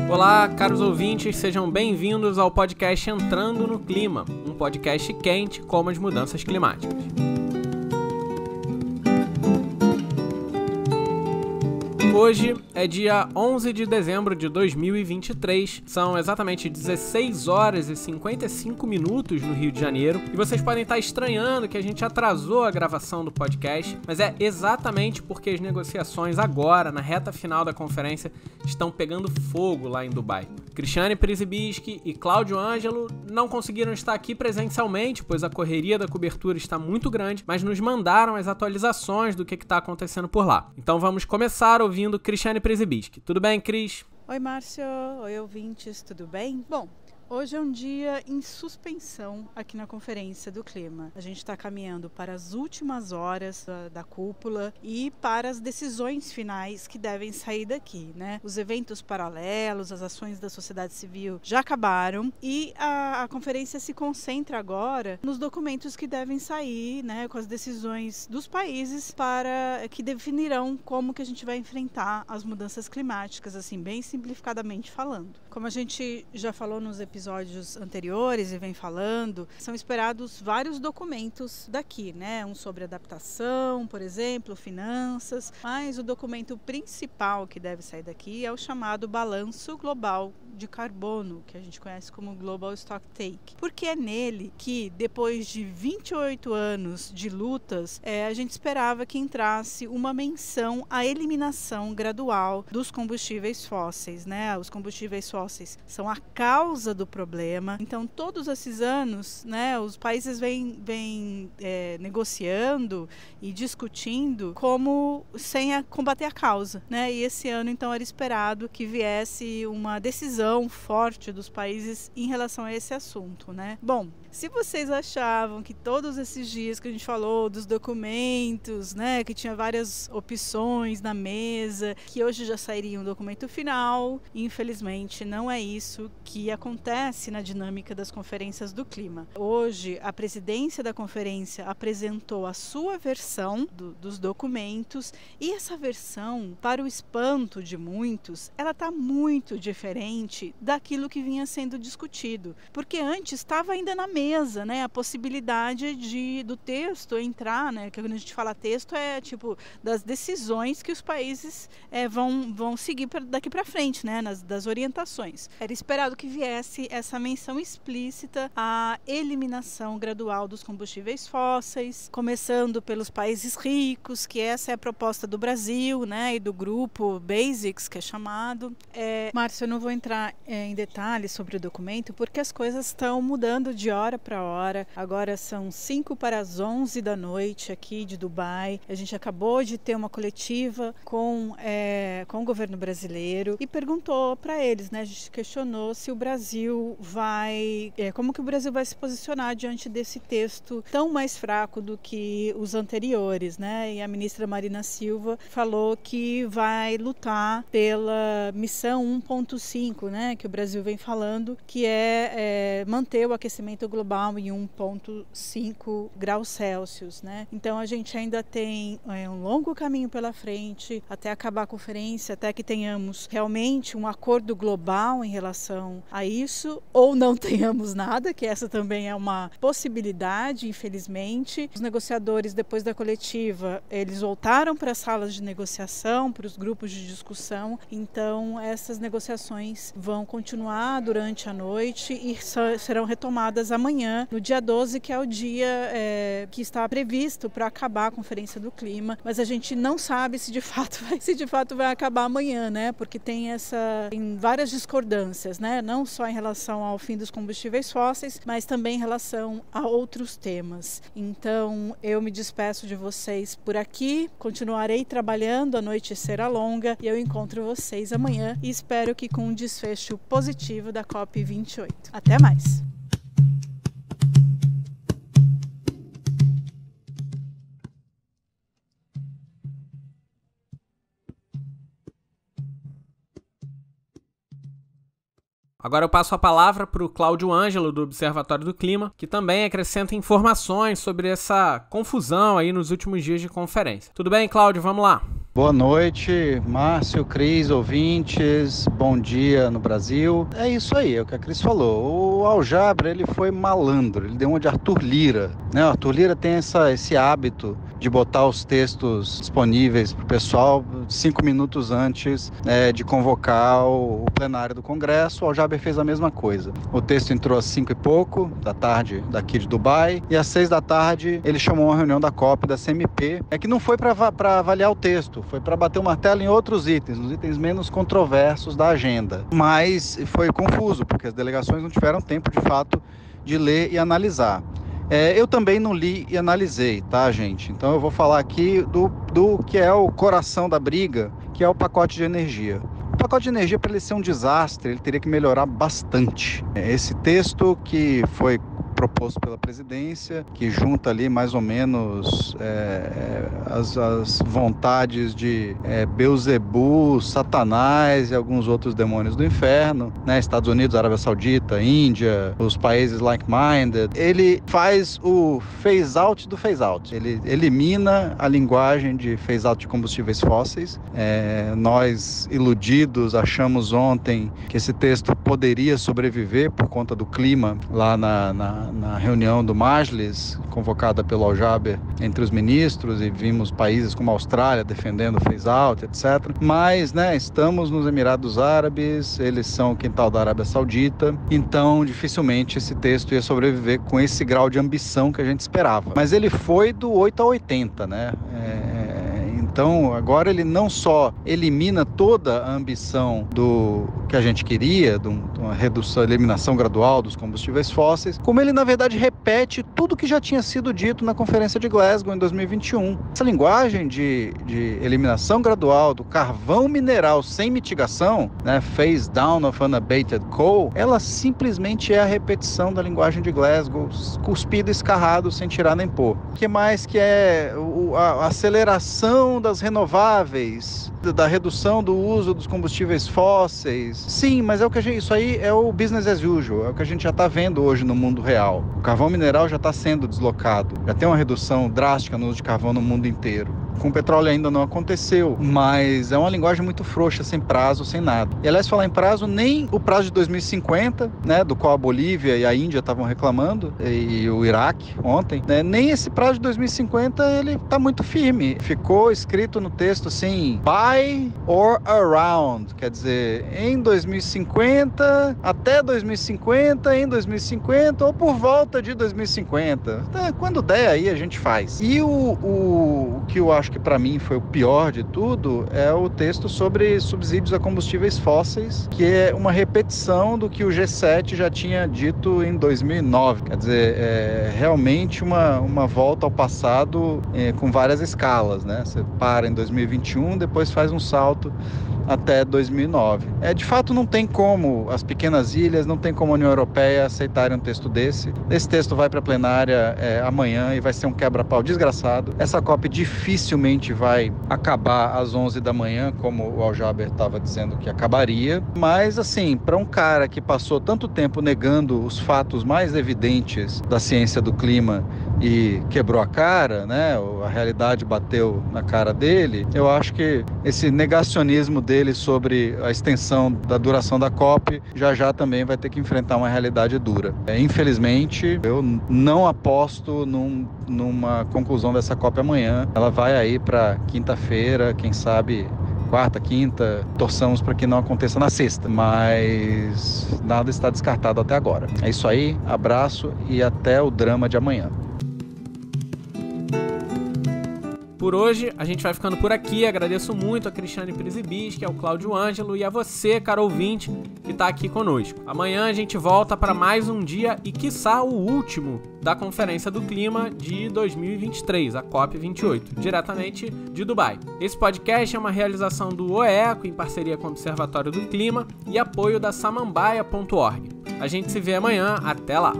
Olá, caros ouvintes, sejam bem-vindos ao podcast Entrando no Clima, um podcast quente como as mudanças climáticas. Hoje é dia 11 de dezembro de 2023, são exatamente 16 horas e 55 minutos no Rio de Janeiro, e vocês podem estar estranhando que a gente atrasou a gravação do podcast, mas é exatamente porque as negociações agora, na reta final da conferência, estão pegando fogo lá em Dubai. Cristiane Przybisky e Cláudio Ângelo não conseguiram estar aqui presencialmente, pois a correria da cobertura está muito grande, mas nos mandaram as atualizações do que está acontecendo por lá. Então vamos começar ouvindo Cristiane Przybisky. Tudo bem, Cris? Oi, Márcio. Oi, ouvintes. Tudo bem? Bom, hoje é um dia em suspensão aqui na Conferência do Clima. A gente está caminhando para as últimas horas da cúpula e para as decisões finais que devem sair daqui, né? Os eventos paralelos, as ações da sociedade civil já acabaram e a conferência se concentra agora nos documentos que devem sair, né? Com as decisões dos países que definirão como que a gente vai enfrentar as mudanças climáticas, assim, bem simplificadamente falando. Como a gente já falou nos episódios anteriores e vem falando, são esperados vários documentos daqui, né? Um sobre adaptação, por exemplo, finanças, mas o documento principal que deve sair daqui é o chamado Balanço Global de Carbono, que a gente conhece como Global Stocktake, porque é nele que, depois de 28 anos de lutas, a gente esperava que entrasse uma menção à eliminação gradual dos combustíveis fósseis, né? Os combustíveis fósseis são a causa do problema. Então, todos esses anos, né, os países vêm negociando e discutindo como sem combater a causa, né? E esse ano, então, era esperado que viesse uma decisão forte dos países em relação a esse assunto, né? Bom, se vocês achavam que todos esses dias que a gente falou dos documentos, né, que tinha várias opções na mesa, que hoje já sairia um documento final, infelizmente não é isso que acontece na dinâmica das conferências do clima. Hoje, a presidência da conferência apresentou a sua versão dos documentos e essa versão, para o espanto de muitos, ela está muito diferente daquilo que vinha sendo discutido, porque antes estava ainda na mesa, né, a possibilidade do texto entrar, né, que quando a gente fala texto é tipo das decisões que os países vão seguir daqui para frente, né, das orientações. Era esperado que viesse essa menção explícita à eliminação gradual dos combustíveis fósseis, começando pelos países ricos, que essa é a proposta do Brasil, né, e do grupo Basics, que é chamado. Márcio, eu não vou entrar em detalhes sobre o documento, porque as coisas estão mudando de hora para hora. Agora são 5 para as 11 da noite aqui de Dubai. A gente acabou de ter uma coletiva com o governo brasileiro e perguntou para eles, né? A gente questionou se o Brasil como que o Brasil vai se posicionar diante desse texto tão mais fraco do que os anteriores, né? E a ministra Marina Silva falou que vai lutar pela missão 1.5, né? Que o Brasil vem falando, que é manter o aquecimento global em 1.5 graus Celsius, né? Então a gente ainda tem um longo caminho pela frente até acabar a conferência, até que tenhamos realmente um acordo global em relação a isso, ou não tenhamos nada, que essa também é uma possibilidade, infelizmente. Os negociadores, depois da coletiva, eles voltaram para as salas de negociação, para os grupos de discussão, então essas negociações vão continuar durante a noite e serão retomadas amanhã, no dia 12, que é o dia que está previsto para acabar a Conferência do Clima, mas a gente não sabe se de fato vai acabar amanhã, né? Porque tem várias discordâncias, né? Não só em relação ao fim dos combustíveis fósseis, mas também em relação a outros temas. Então, eu me despeço de vocês por aqui, continuarei trabalhando, a noite será longa e eu encontro vocês amanhã e espero que com um desfecho positivo da COP28. Até mais! Agora eu passo a palavra para o Cláudio Ângelo, do Observatório do Clima, que também acrescenta informações sobre essa confusão aí nos últimos dias de conferência. Tudo bem, Cláudio? Vamos lá. Boa noite, Márcio, Cris, ouvintes, bom dia no Brasil. É isso aí, é o que a Cris falou. O Al-Jaber, ele foi malandro, ele deu uma de Arthur Lira, né? O Arthur Lira tem esse hábito de botar os textos disponíveis para o pessoal 5 minutos antes de convocar o plenário do Congresso. O Al-Jaber fez a mesma coisa. O texto entrou às 5 e pouco da tarde daqui de Dubai e às 6 da tarde ele chamou uma reunião da COP, da CMP, que não foi para avaliar o texto, foi para bater o martelo em outros itens, nos itens menos controversos da agenda. Mas foi confuso, porque as delegações não tiveram tempo, de fato, de ler e analisar. Eu também não li e analisei, tá, gente? Então eu vou falar aqui do que é o coração da briga, que é o pacote de energia. O pacote de energia, para ele ser um desastre, ele teria que melhorar bastante. Esse texto que foi proposto pela presidência, que junta ali mais ou menos as vontades de Beuzebu, Satanás e alguns outros demônios do inferno, né? Estados Unidos, Arábia Saudita, Índia, os países like-minded. Ele faz o phase-out do phase-out. Ele elimina a linguagem de phase-out de combustíveis fósseis. Nós, iludidos, achamos ontem que esse texto poderia sobreviver por conta do clima lá na reunião do Majlis, convocada pelo Al-Jaber entre os ministros, e vimos países como a Austrália defendendo o phase-out, etc. Mas, estamos nos Emirados Árabes, eles são o quintal da Arábia Saudita, então dificilmente esse texto ia sobreviver com esse grau de ambição que a gente esperava. Mas ele foi do 8 a 80, né? Então, agora ele não só elimina toda a ambição do que a gente queria, de uma redução, eliminação gradual dos combustíveis fósseis, como ele, na verdade, repete tudo que já tinha sido dito na Conferência de Glasgow em 2021. Essa linguagem de eliminação gradual do carvão mineral sem mitigação, né, phase down of unabated coal, ela simplesmente é a repetição da linguagem de Glasgow, cuspido e escarrado, sem tirar nem pôr. O que mais que é a aceleração das renováveis, da redução do uso dos combustíveis fósseis? Sim, mas isso aí é o business as usual, é o que a gente já está vendo hoje no mundo real. O carvão mineral já está sendo deslocado, já tem uma redução drástica no uso de carvão no mundo inteiro. Com o petróleo ainda não aconteceu, mas é uma linguagem muito frouxa, sem prazo, sem nada. E, aliás, falar em prazo, nem o prazo de 2050, né, do qual a Bolívia e a Índia estavam reclamando, e o Iraque ontem, né, nem esse prazo de 2050 ele está muito firme. Ficou escrito no texto assim, by or around, quer dizer, em 2050, até 2050, em 2050 ou por volta de 2050. Quando der aí a gente faz. E o que eu acho que para mim foi o pior de tudo é o texto sobre subsídios a combustíveis fósseis, que é uma repetição do que o G7 já tinha dito em 2009. Quer dizer, é realmente uma volta ao passado com várias escalas, né? Você para em 2021, depois faz um salto até 2009. De fato, não tem como as pequenas ilhas, não tem como a União Europeia aceitarem um texto desse. Esse texto vai para a plenária amanhã e vai ser um quebra-pau desgraçado. Essa COP dificilmente vai acabar às 11 da manhã, como o Al-Jaber estava dizendo que acabaria. Mas, assim, para um cara que passou tanto tempo negando os fatos mais evidentes da ciência do clima e quebrou a cara, né? A realidade bateu na cara dele. Eu acho que esse negacionismo dele sobre a extensão da duração da COP já também vai ter que enfrentar uma realidade dura. Infelizmente, eu não aposto numa conclusão dessa COP amanhã. Ela vai aí para quinta-feira, quem sabe quarta, quinta, torçamos para que não aconteça na sexta, mas nada está descartado até agora. É isso aí, abraço e até o drama de amanhã. Por hoje, a gente vai ficando por aqui. Agradeço muito a Cristiane Prisibischi, ao Cláudio Ângelo e a você, caro ouvinte, que está aqui conosco. Amanhã a gente volta para mais um dia e, quiçá, o último da Conferência do Clima de 2023, a COP28, diretamente de Dubai. Esse podcast é uma realização do OECO, em parceria com o Observatório do Clima e apoio da samambaia.org. A gente se vê amanhã. Até lá!